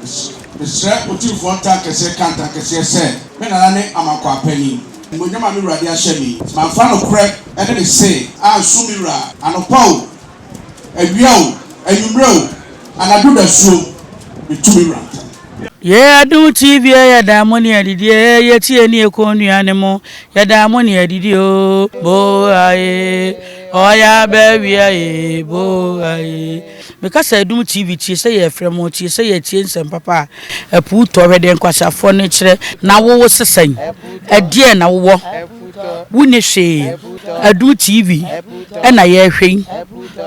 Mr. Otumfuo kese kanta kese se me na ne amakwa pani mbonyama mi wurade ahye mi ma fa no kre e de se a su mi wura anopaw awiaw ayumrew anadu da su bitumi wura Adum TV ya damoni adidi ye tie ni ekonu anemo ya damoni adidi o bo aye oya bewi aye bo aye because Adum TV tie say ye fremo tie say ye tie nsem papa epu to hwede nkwasafo ne kire na wo sesan adie na wo wuni hwe Adum TV na ye hwen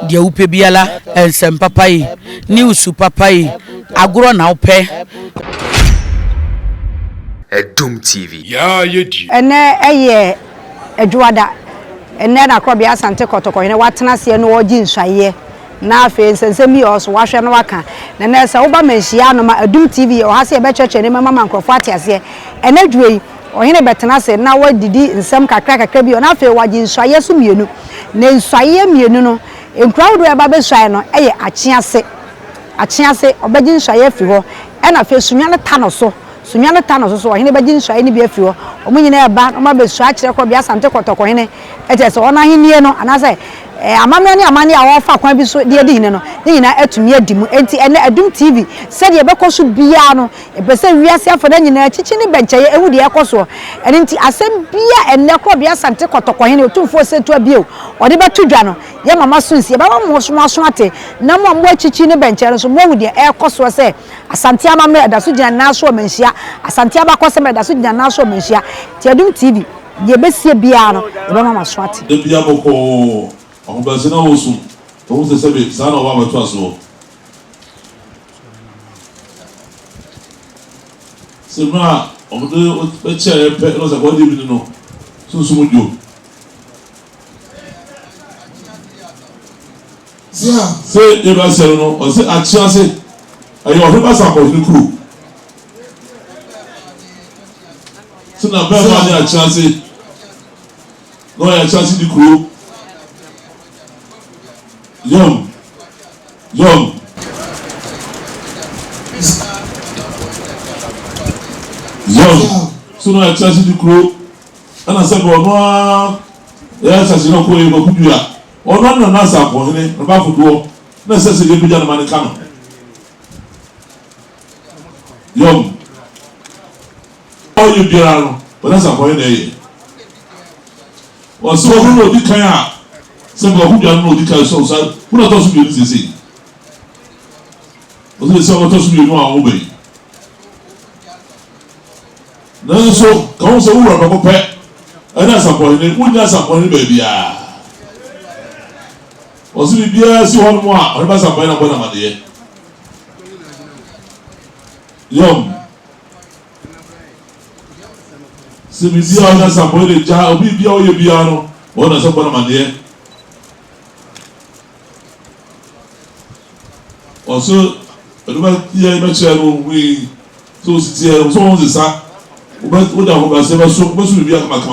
dia upe biala nsem papa yi news papa yi agro na upe Adum TV. Yeah, you do. And eye adwada enne na krobia asante kotoko hene watena se no ogin swaye na afi nsensemi oso wahwe no waka na na se oba manhia no ma Adum TV o ha se be cheche ne mama mankrofo atiase enne dwei ohene betena se na wadidi nsem kakra bi na afi wagin swaye so mienu na nswaye mienu no enkrawdo e ba be swaye no eye achiase obagin swaye fi ho e na afi sunwane tano so sunyane tano so hene bagin swaye ni bi afi ho omunyina eba o ma be swa kire ko bia sante kotoko hene etese ona henie no anase amamne ni amane a wo fa kwan bi so de hene no nyina atumi adimu enti ene Adum TV se de bekoso bia no epese wiase afoda nyina chichi ni bencheye ehu de ekoso enti asem bia ene ko bia sante kotoko hene Otumfuo setu abio o de betu dwa no ye mama sunsi ye ba mo so ate na mo chichi ni bencheye so mo hu de ekoso se asante amamre da so gina na so manhia asante abakose me da so gina na so manhia ti Adum TV ye besie bia no ye ba mama so ate de bia boko on va se na osu on se sebe ça na wa to aso c'est moi on de eche pe no se ko di bi no so mo jo c'est e ba se no on se Achiase ayo o ba sa ko ni kru so na ba ma ni Achiase no ya Achiase di kru Yom. So no Achiase di kro ana se bo no ya Achiase no ko e ba kudua ono na sa ko hene na ba fuduo na se ye bija na mane kano Yom o you bia no na sa ko hene ye o so no di kan a se bo kudua no di kan so sa kuna to so bi ni sisi o se o to so bi no a o be na so ka o se wo ro ko pe ana sa ko hene unya sa ko hene ba bia o se bi bia si ho no a o ba sa ko hene na bo na made Yom se bi bia na sa ko hene ja o bi bia o ye bia no o na sa ko na made also eduba ye ba chero we so si so on se sa o da ho ba se ba so bi kama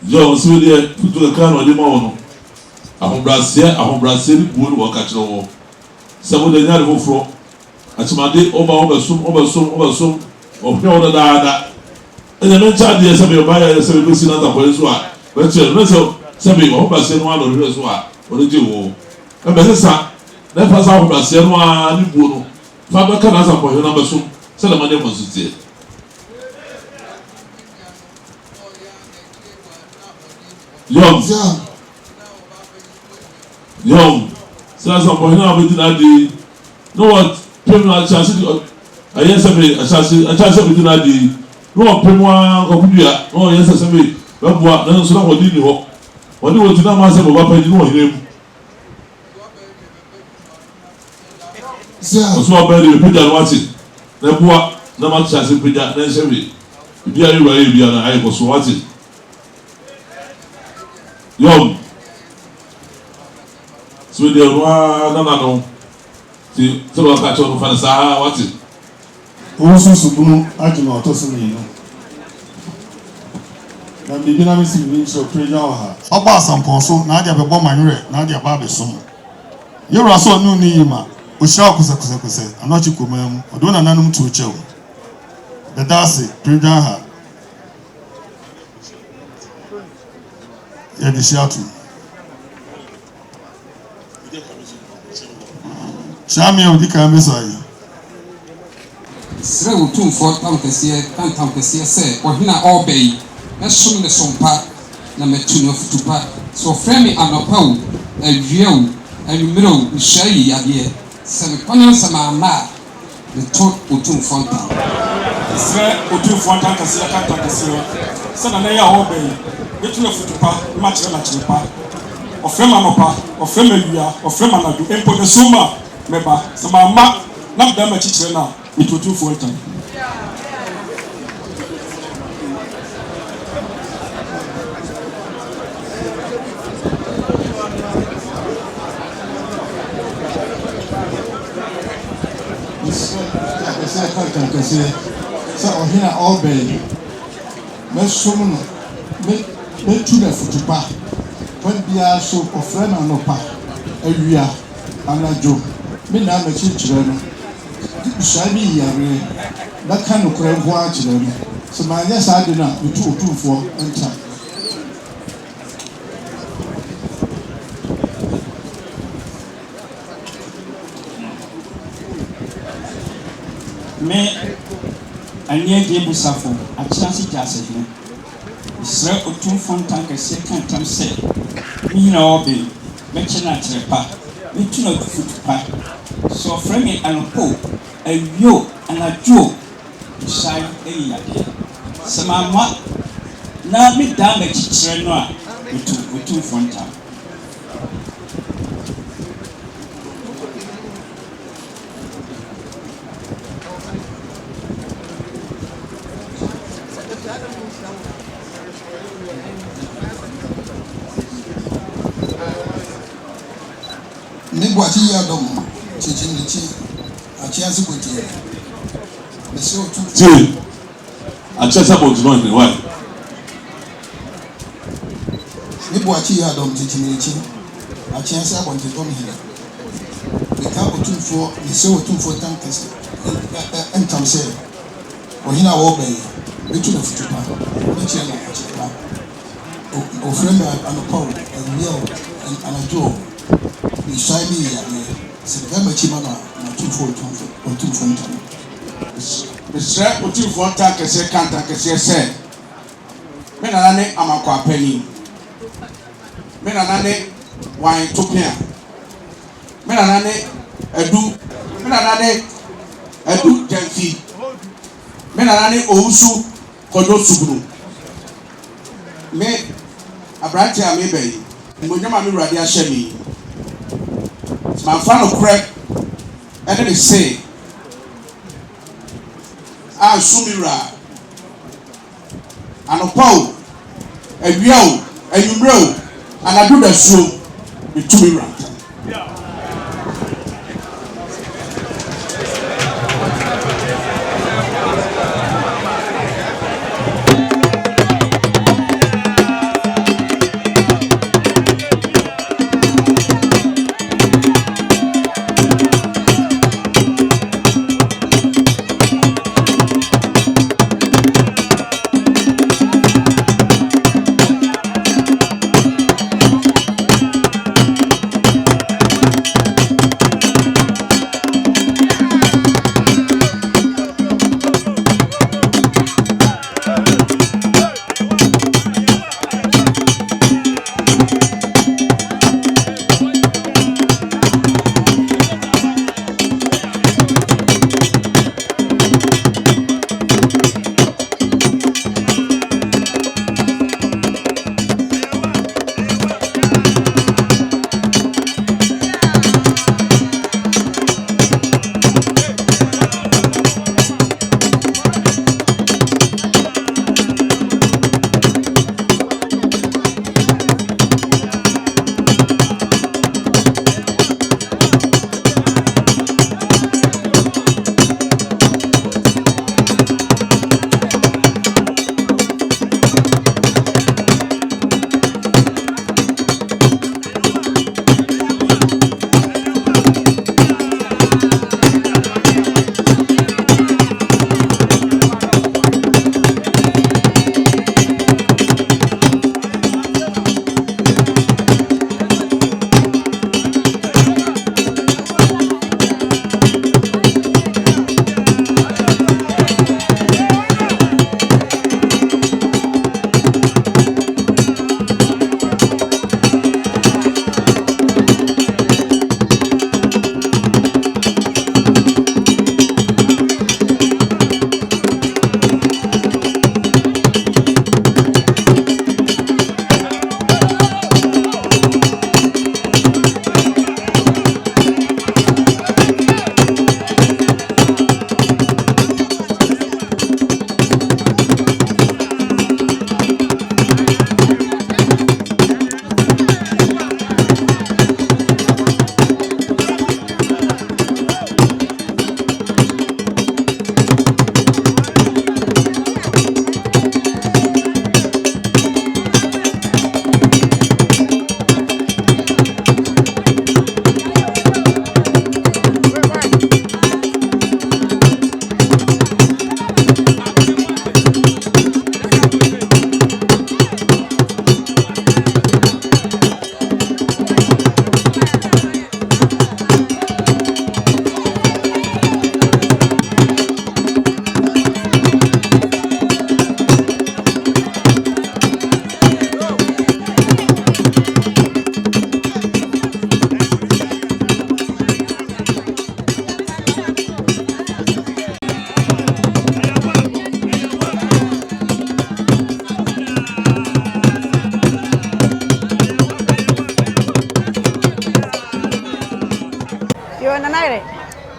Yom so de tutu ka no de ma wono ahombrase ni buo no ka chero wo sabo de nyare foforo achimade oba sum o pe o da ene no cha de sabe ba ya sabe go sina ta ko so a ba che no so sabe o ba se no alo re so a o de je wo e be sa na fa sa o ba se no a ni buo no fa ba ka na sa ko na ba sum se na ma de mo so tie Yom Sasa kwa hina abedi na di no what pemu Achiase ayesa be Achiase abedi na di no pemu akudua no ayesa sebe babua na so na wodi ni ho wodi wodi na ma se baba pa di no hina mu so ba di peda no wati na bua na ma Achiase peda na sebe bia yi wa yi bia na ayi ko so wati Yom so de roa na no ti so ka cho no fa sa wati also Subunu Ajima Tosini. Na bibi na misi bi nso preja wa ha. Oba asampo so na dia bebo manwere na dia ba be so. Yewra so nu ni yima. O shira kusa. Anochi komam. Odo na nanum tu chew. The dase preja ha. Ya di shiatu. Shami odi ka me so ayi. Sre Otumfuo tam kese se ohina obey. Na sum ne sompa na metu no futupa. So frame anopa wo awie wo anumere wo nhwayi yade. Se me konya sama ma ne to Otumfuo tam. Sre Otumfuo tam kese se na ya obey. Metu no futupa ma kire na chirepa. Oframe anopa, oframe awia, oframe anadu empo ne suma meba sama ma na mdama chichire na Otumfuo tam. So ohina obey mesum no me tu na futupa pan bia so ofre na no pa awia anajo me na ma chichire no shabi yare na kan no kra ho a chire no so ma nya sa de na metu Otumfuo nta me anye de busafo Achiase Achiase Hene Sre Otumfuo tankese kantam se mi na obe me chena trepa me tuna futupa so frame anopo awio anajo shai eyade samama na me da me chichire no a Otumfuo tam. Nibuati Adum TV Achiase Botie. Monsieur Otumfuo. Achiase Botie no why? Nibuati Adum TV Achiase Botie don Hene. Eka Otumfuo, Monsieur Otumfuo tankese. Entam se ohina wo be betu na futupa. Betu na futupa. O frame anopa awia anajo ni shiny ya se gama chima na Otumfuo tam. Sre Otumfuo tankese kanta kese se me na ne amakwa pani. Me na ne wan topia. Me na ne edu jamfi. Me na ne ousu kodo subunu. Me abrante a me bayi. Mbonyama me rade ahye mi. My fan of crap, and then they say, I sumira, and a pow, a yo, and you row, and I do the show with 2 mirror.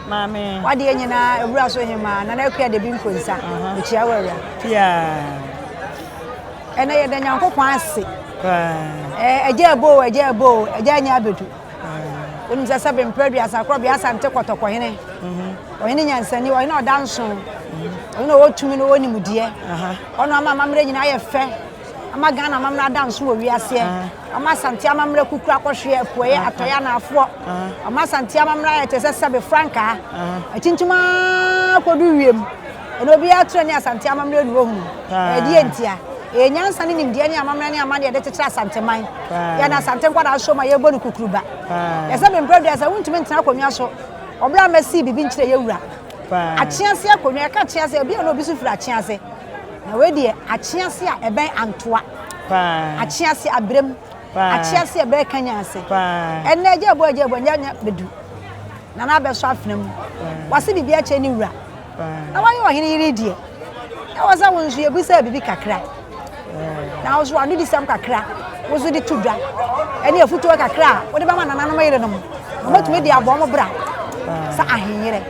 Mame. What the Yena, a brass with him, and I create the Binkunsa, which I wear. Yeah. And I had a young fancy. A jabo, a janya abitu. When the seven previous are probably as and take what of Hene. Or any answer, you are not dancing. You know what to me, no one, dear. Oh, no, Mamma, I have fair. I'm a gun, I'm not dancing where we are saying. I'm a Santiam, I'm a cook, or share, play at Toyana for. I'm a Santiam, I'm right as a Sabe Franca. I think to my Codurium. And will be out to any Santiam, I'm room. Dientia. A young son in Indiana, Mamma, money at the Santa Mine. Yana Santa, what I'll show my Yabon Kukuba. As I've been brothers, I want to mention Akonyaso. Or Brahma see be vinci Yura. Achiase, I can't chance a beer no business for Achiase. Now, dear, Achiase, a bay Antois. Achiase, a brim. Achiase, a bear canyase. And now, your boy, when you're bedu. Nana be softening. Was it be a chenura? Now, why are you here, dear? I was a one, you be said, be crack. Now, I was one, do some crack. Was it too dry? Any of foot work a crack. What about an animated them? What with the bomb of brown? So I hear it.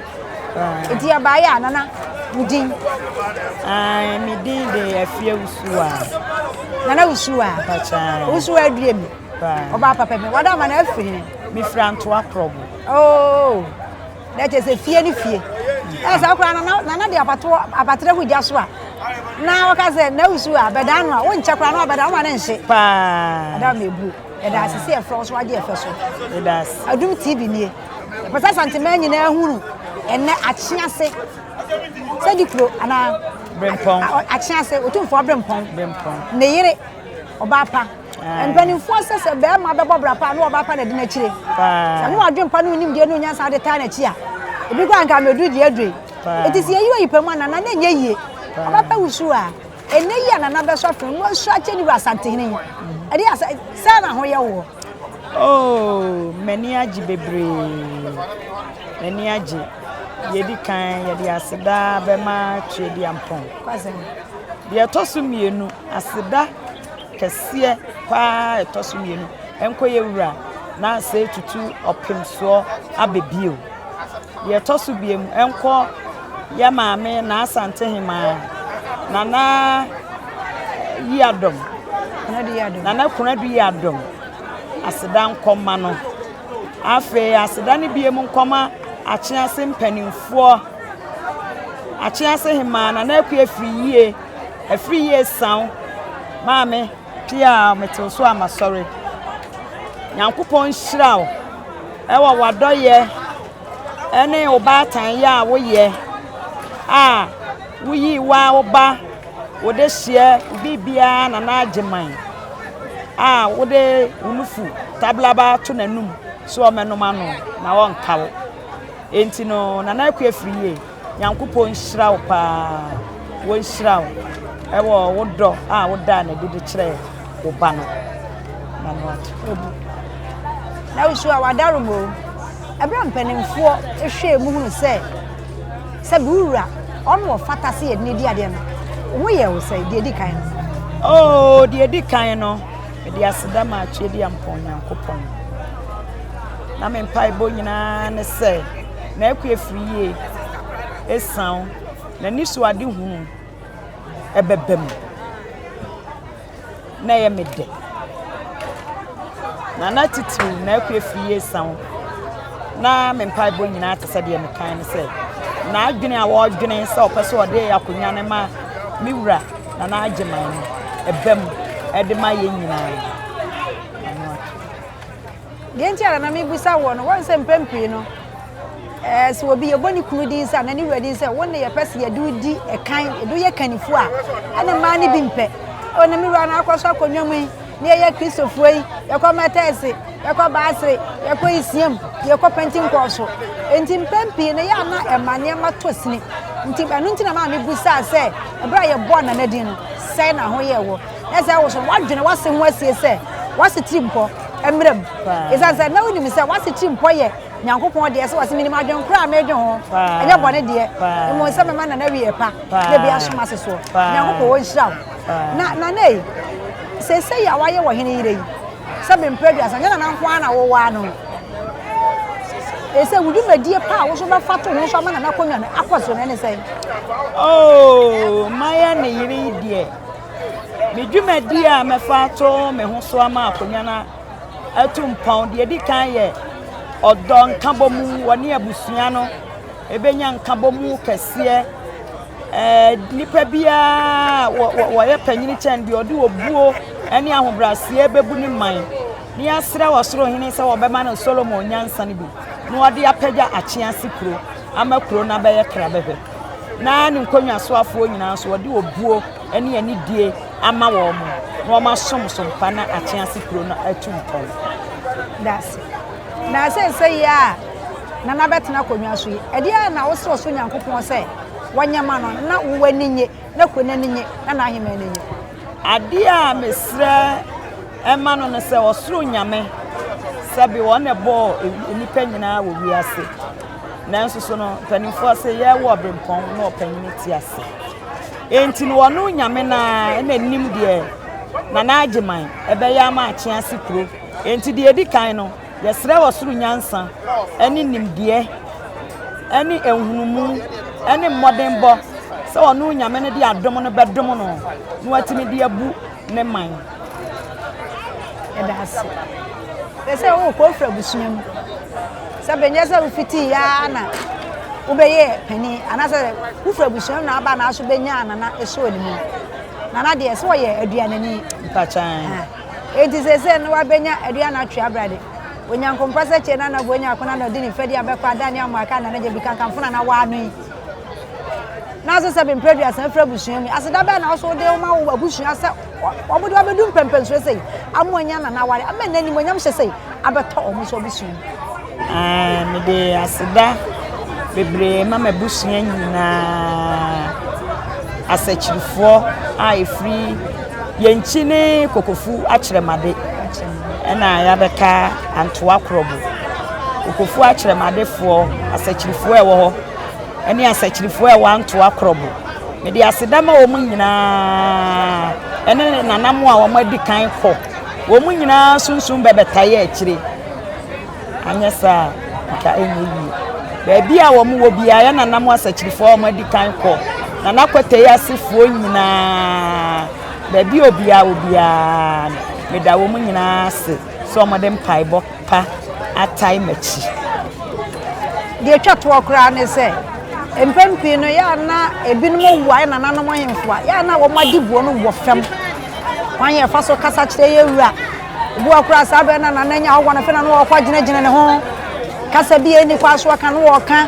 It's your buyer, Nana. Mudin. I medin de a few sua. Nana Usua, Usua dream. About Papa, what am I feeling? Me friend to a problem. Oh, that is a fear. As I cry now, none of the apatre with Joshua. Now, I said, no, Sua, but I know one chapter, but I want to say, I don't be blue. And I see a frost, what dear first. It does. Adum TV near. But that's anti-man in a who and Achiase. Said you and I Brimpon. Achiase, Otumfuo Brimpon. Neyere, Obapa. And when you force us a bear, my Barbara, no Obapa, the dinner chili. I know I drink Panu in the Union side of the time. If you can't come, do the dream. It is here you per one and then ye. Papa Usua. And they and another suffering was such a Santini. And yes, Sana Hoya. Oh, many aji bebre. Many aji. Yedi kan yedi aseda bema twedi ampon. Kwazen. Dia tosumienu aseda kese pa tosumienu. Enko yewura na se TuTu opemso abebio. Dia tosubiemu enko ya maame na asante hima. Nana yadom. Nana kunadu yadom. Aseda nkoma no. Afe aseda ni biemu nkoma Achiase mpanimfo Achiase hima na na ku afri ye sound maame pia metel so amasori Nyankopon hyiraw ewa wadoye ene obatan ya woye wuyi wa oba wode hye bibia na na ageman wode unufu tablaba to nanum so omenoma no na won kawo enti no nana ku afriye Nyankopon hyiraw pa wo hyiraw ewo wodo woda na didi kire wo ba no na no obu na usu awadarumo ebra mpanimfo ehwe mu hunu se biura ono fata se yedi di ade no wo ye wo se di kan no di kan no di aseda ma twedi ampon Nyankopon na me mpai bo nyina ne se na ku afriye esan na nisu ade hunu ebebem na ye mede na titi na ku afriye esan na me mpai bo nyina atese de me kan ne se na adwene a wo adwene se opeso ode akonya ne ma miwura na ageman ebem ede ma ye nyina Genti ara na mebusa wo no won se mpempi no so obi yeboni kunu din sa na ni wedi se won ne ye pese ye du di ekan edu ye kanifu a ana ma ni bi mpe ona mi ra na akwaso akonwam ne ye Christopher yi ye ko matese ye ko basre ye ko isiem ye ko pentin koso enti mpempi ne ya na emane ma tosini nti anu nti na ma mebusa se ebra ye bo na nadin no se na ho ye wo na se wo so wadwene wase ho asie se wase trimpo emrem isa na woni mi se wase trimpo ye Nyankopon de se wase minima adwen kra medwen ho anya bone de mo se mema na wie pa na bia asoma se so Nyankopon wo nhiraw na nei se ya waye wo Hene yire yi se be mpadu asa nya na nko ana wo wa no say would you be dear power so ba fato no so ma na konwa na akwaso na ne say oh my na yiri die me dwuma dia me fato me ho so ama akonwa na atum pound ye di kan ye odon kabomu woni abusua no ebenya nkabomu kese nipa bia wo ye panyini chen bi odi obuo ene ahobrase bebu ni man ni asra wasoro hene se wo bema na Solomon nyansa ne bi no ode apagya Achiase kuro amakuro na be ye kra bebe na ni nkonwa so afo nyina so ode obuo ene ani die ama wo mo no ma somsom pa na Achiase kuro na atumpon that's na say ya na na betena konwa so yi ede ya na wo so nyankopon say wanyama no na wo ninye na kona ninye na ahema ninye ade a mesra ema no ne se osoro nyame sabi wona bo nipa nyina wo wiase nanso so no panifo se ye wo brempon na opanyini ti ase enti no wono nyame na nim de na na agiman ebe ya ma Achiase kuro enti de edi kan no yesra osoro nyansa eni nimde eni enhunumu eni modern bo se wono nyame ne de adom no bedom no no watimi de abu ne man edase ese wo ko fra busuam se benye se ufiti ya na ubeye pani anase ufra busuam na aba na aso benya na eso onimu na de se wo ye aduanani mpachan enti se no wa benya aduana atwa abrade onyankompa se che na bonya akona na odi ni fedi abekwa dani amaka na je bikankan funa na wa anu na so se be previous na fra busuam aseda ba na so de ma wo busuam se obudu abedum pempenso sei amonya na ware amena ni monyam hye sei abeto omo so busuam me de aseda bebre mama busuam nyina asachirifo a efri yenchi ne kokofu akyeremade na ya beka antoa krobo kokofu akyeremade asachirifo ewo ho ene asachirifo ewo antoa krobo me de aseda ma wo nyina ene nanamu a wo madi kan kɔ wo mu nyina sunsun bebetaye akire anyesa ka enyi ba bia wo mu wo bia ya nanamu asachirifo wo madi kan kɔ na nakwete asifo nyina ba bia obia me da wo mu nyina se so modern paibo pa atai machi de twato okra ne se empempi no ya na ebinom wuai na nanom hemfo ya na wo madibuo no wo fam wanye fa so kasa kire ye wura bu akura sabe na nanya wo na fe na no kwa gina ne ho kasa bi eni kwa so aka no wo ka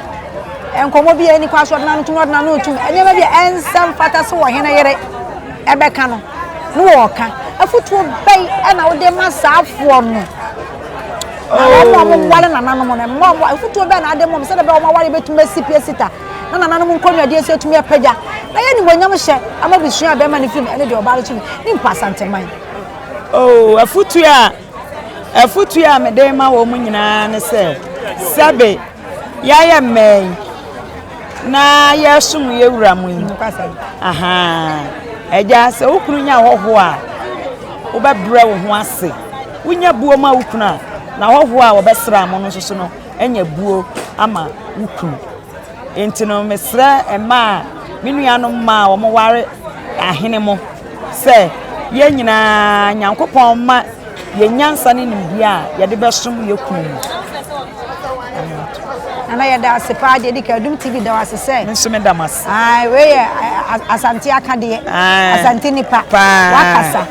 enkomo bi eni kwa so na no tumo na no tum enyema bi ensam fata so wo hene yere ebeka no no wo ka afutuo bai na wo de masafo no mo wale na nanom no mo afutuo bai na ade mo se de be wo wale betuma sipie sita na nanom nkonwa de se tumi apagya na ye ni wonyam hye ama bisua be ma ne film ene de obale tumi ni mpasante man oh afutu a me de ma wo mu nyina ne se sabe ya ya mai na ya sum ye wura mu aha eja se ukuru nya hoho a wo be brɛ wo ho ase wunya buo ma ukuna na hoho a wo be sra mo no so no enya buo ama ukuru enti no mesra ema minua no ma wo mo ware ahene mo se ye nyina nyankopon ma ye nyansa ne nimbia ye de besom ye kunu ana ya da sepa de di ka Adum TV da wase se nso me da mas ai we asante aka de asante nipa wakasa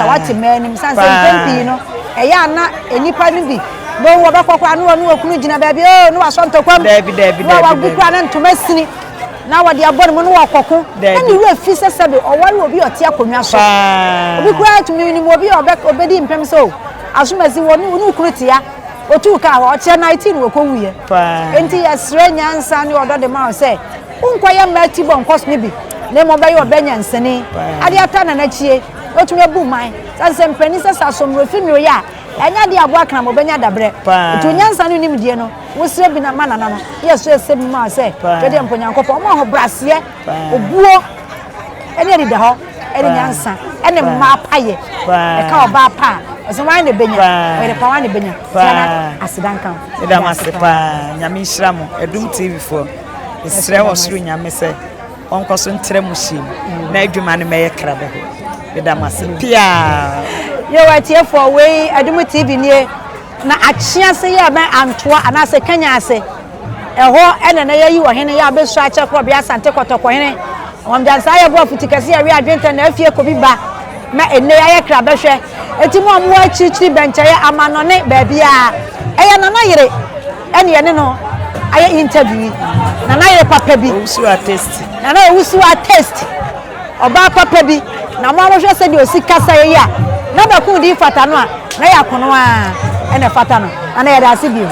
wati manim sanse pempi no eya na enipa no bi bo wo be kokwa no okunu gina baabi o no asontokwam David wa gukura na ntoma sini na wode abon mo no wakoko na ni we fi sesebe oware obi ote akonwa so obi kura tumi ni mo obi obedi mpem so asumasi wonu ukuru tia otu ka ho che 19 we ko wuye enti yesre nyansa ni odo de ma se unkwa ya mati bon kos ni bi ne mo be yo benya nsene ade ata na chie otumi bu man sanse mpani sesa somro fi mi oya anya de abo akna mo benya dabre otu nyansa ni nim die no wo sre bi na manana no yeso ese bi ma se de mponyankopɔ mo ho brase obuo ene de ho ene nyansa ene ma paye e ka oba pa So why the benya? Where the power the benya? Asidanka. Eda masepa nyame hira mo Adum TV for. Esre wo suru nyame se. Onko so ntre mu shim. Na adwuma ne meye krabe ho. Eda masepia. Yo watie for we Adum TV nie na Achiase ya ben antoa anase kanya ase. Eho ene na yayi wo Hene ya besu ache kro bia sante kotoko Hene. Omjansa ya bo futikasi ya wi adwente na afie ko biba. Na enne ya krabe hwe. Eti mo amu achichiri benche ya amanone ba bia. Eya nana yire. Ene ye ne no aye interview. Nana yire papa bi. Usu a test. Nana usu a test. Oba papa bi. Na mo ahwe se de osikasa ye ya. Na ba ku di fata no a na ya kono a ene fata no. Ana ya da asibio.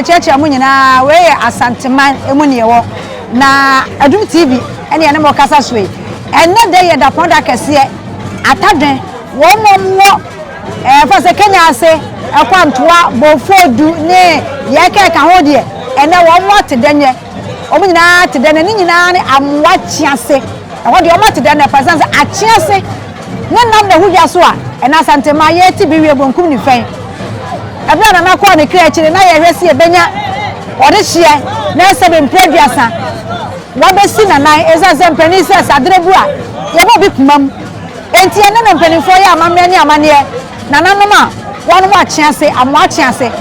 cheche mu nyina we asanteman emu ne wo na Adum TV ene ene mo kasa so enne de ye da ponda kese atadwen wo mo fa se Kenya ase ekwantoa bofodu ne ye keka ho de ene wo mo tedenye omu nyina tedenye ni nyina ne amwa Achiase e wo de o mo tedenye presence Achiase ne nam na hudwa so a ena asantema ye ti bi wie bonkum ni fen ebra na kwa ne kra chire na ye hwesi e benya ode hie na se be mpraduasa wa besi na nan ezase mpani se sadrebu a ye bo bi kumam enti ene na mpani fo ya amamre ne amane na nanoma wonu mo Achiase amwa Achiase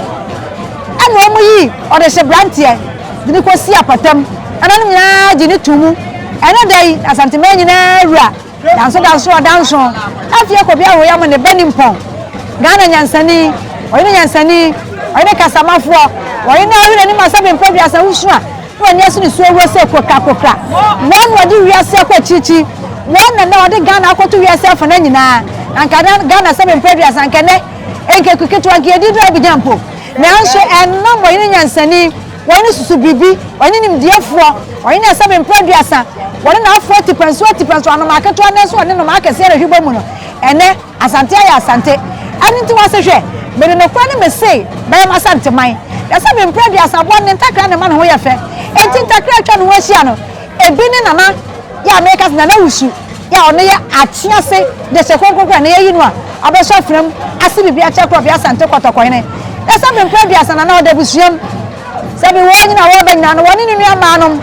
anu omu yi ode hye brantie dini ko si apatam ananu nyina gini tumu ene dai asantema nyina rua danso afie ko bia wo ya mo ne benimpon Ghana nyansani oyine nyansani oyine kasamafo oyine ahire ni masabe mpabia sa husua no nya so ni so ewo se kokra won wodi wiase ko chichi won na wodi Ghana akoto wiase afo na nyina anka Ghana sabe mpabia sa nkene enke kuketu agedi do abijampo nanso enna mo oyine nyansani woni susu bibi oyine nimdiefo oyine sabe mpabia sa woni na 40% anu marketo aneso woni no market se rehwe mu no ene asante ya asante anti wase hwe bere no kwa ne mese be ma asante man ya se be mpre dia sabo ne ntakra ne man ho ye fe enti ntakra atwa no hia no ebi ne nana ya make us nana wusu ya ono ya Achiase de se konkokra ne yi no a abeso frem ase bibi acha kro bia asante kotokon ne ya se be mpre dia sana na oda busuam se be woni na wo be nyina no woni ne nua maanom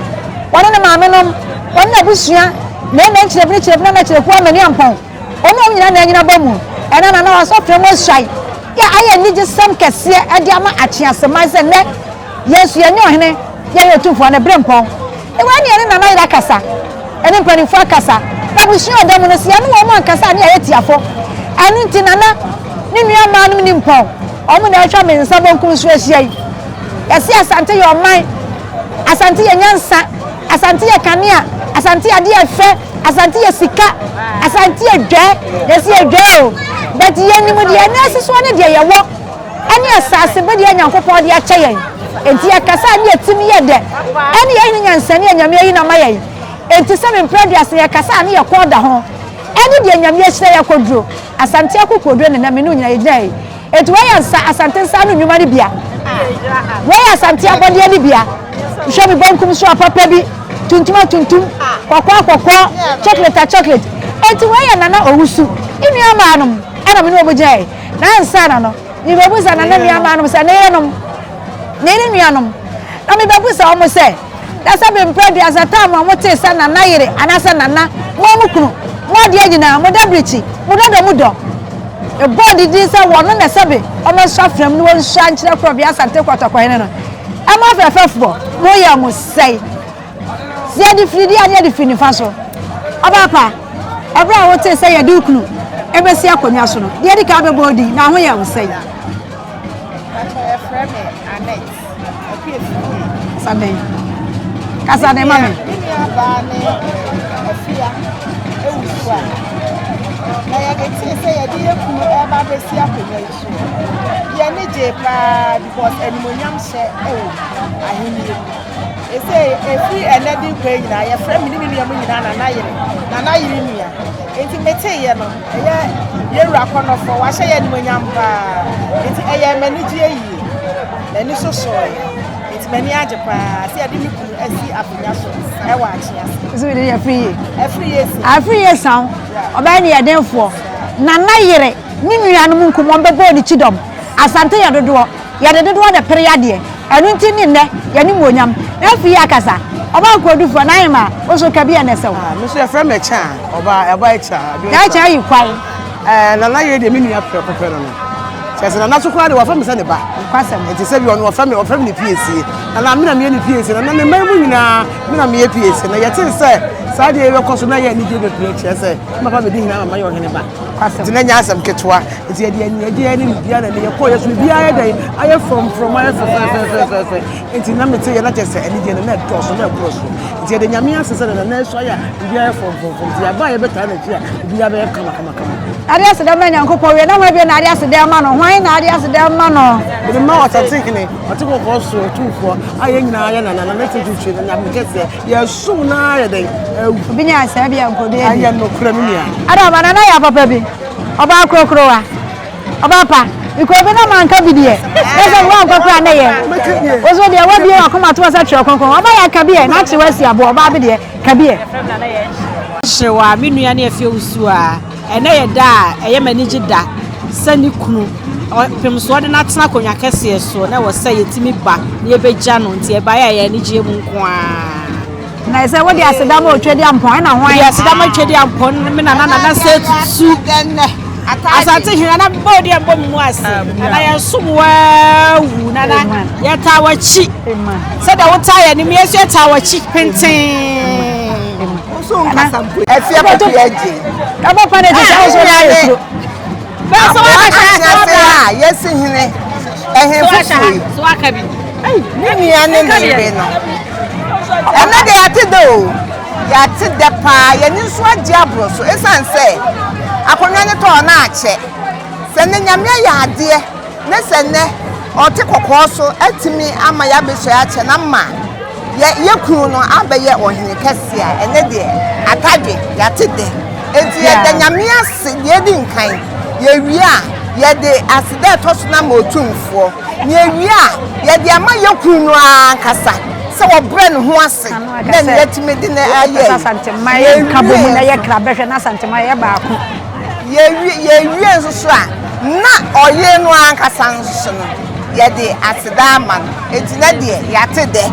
woni ne maamenom woni na busua ne chire na chire kwa mani ampon ono nyina na nyina bamu ena na waso frem osai ya aye ni gisam kese e dia ma Achiase manse ne yesu ye nyo hene ye Otumfuo na brempon e wani ene na na ira kasa ene mpanifo kasa na busua odamu no sia no wo man kasa ne aye tiafo anu ntinana ni nua manum ni mpon omu na atwa mensa bonkum so ahia yesi asante ye oman asante ye nyansa asante ye kanea asante ade efe asante ye sika asante ye dwe yesi ye dwe o but ye ni mu de na siso ne de ye wo ani asase be de Nyankopon de ache yen enti ye kasa ne etimi ye de ani ye ni nyansani anyame yi na maye enti se me predias ye kasa ne ye koda ho ani de anyame ye hire ye koduro asante akokoduro ne na me no nyina ye dai enti we yansa asante nsa no nwuma ne bia we asante abode ne bia hwe me bankum so papa bi tuntum kokwa chocolate enti we ya nana owusu inu amanum ana me no obojai na nsa na no ni bebusa na mi amanum se ne yenom ne ni nuanom na me bebusa o mo se da sabe mpedi asata ma mo te sa na na yire anasa nana mo mukunu mo de agina mo da brichi mo do mo do e body di se wono na sabe o mo so afram ni won sha nchire kro bia asante kwatokwa ne no ama fefefo mo ya mo sei si adi fridi anya di fini faso abapa ebra wo te se ya di ukunu ebesi akonya so no de di ka be body na ho ya wo sei Sabe. Casa de mami. Na ya get say ya di eku e ba be si akonya iso. Ya ni je pa because animonyam she ahini. E say efi enedi kwa nyina ya fra mi ni nua mu nyina na yiri nua. Enti mete ye no ye wura kono fo wa hye ya animonyam pa. Enti eye maniji yi. Na ni so so. Many ajepa see adi mi kunu asi apunya so e wa Achiase so we dey every year sound oba ni yedenfo na yire ni nuanum nkomo bebo ni chidom asante ya dodo de pere yade enu nti ni ne ya ni monyam na fi akasa oba kodufo na yima o so ka bia na sew no so efra me cha oba echa na cha yi kwai na yire de mi nua pere no Chese na so kwa de wa fam se ne ba kwasem enti se bi ono wa fam ni PAC na me na me ni PAC na me mu nyina me na me PAC na yete se sa de we koso na ye ni je be play chese ma fa me di hina ma yo Hene ba Tina nyasam ketwa. Nti ye de ni bia na ye ko ye so bia ye dey aye from aye so. Nti na mete ye na chese eni de na do so na cross. Nti ye de nyame asese na so ya bia ye from. Nti ya ba ye beta na ti a bia be kama. Achiase dem na nyankopɔ we na ma bia na Achiase dem ma no. Hwan na Achiase dem ma no. The ma wata Hene. Otiko ko so Otumfuo aye nyina aye na na TuTu na nyame kese ye so na ye dey. Obi nya asa bia nkodo aye no kura mi nia. Ada ba na ya papa bi. Oba krokro wa. Oba pa. Iko bi na manka bi de. Ese wa nkokra na ye. Ozo de wa bi akoma to asa twa konkon. Oba ya ka bi e na che wasi abo oba bi de ka bi e. Hyewa me nua na efie usu a. Ene ye da eye manigi da. Sani kunu. Pemso de na tena konwa kese so na wo say yetimi ba na ye begya no nti e ba ya ye ni gye mu nko a. Na ese wo de aseda ma otwedi ampon na hwan. De aseda ma twedi ampon me na say TuTu. Asante Hene na body and bomb was and I assume wu nana yeta wachi said I would tie and me yeta wachi painting so efia pa piaji aba pa na je so na yeso ba so wa yes Hene ehemfu so akabi ni ane ni no ena de atido ya ti de pa ye ni so agye abro so esan say akonwa ne to na ache se ne nyame ya ade ne se ne o te kokko so atimi ama ya beso ya ache na ma ye kunu no abaye ohene kase a ene de atadwe ya te de enti ye de nyame ase ye di nkan ye wi a ye de asida to so na ma Otumfuo ye wi a ye de ama ye kunu ankasa se wo bre ne ho ase na ne yetimi de ne aye asante mai kabomu na ye krabehwe na asante mai ye baako ye wie nso a na oye no ankasa nso no ye de asida ama enti na de ya te de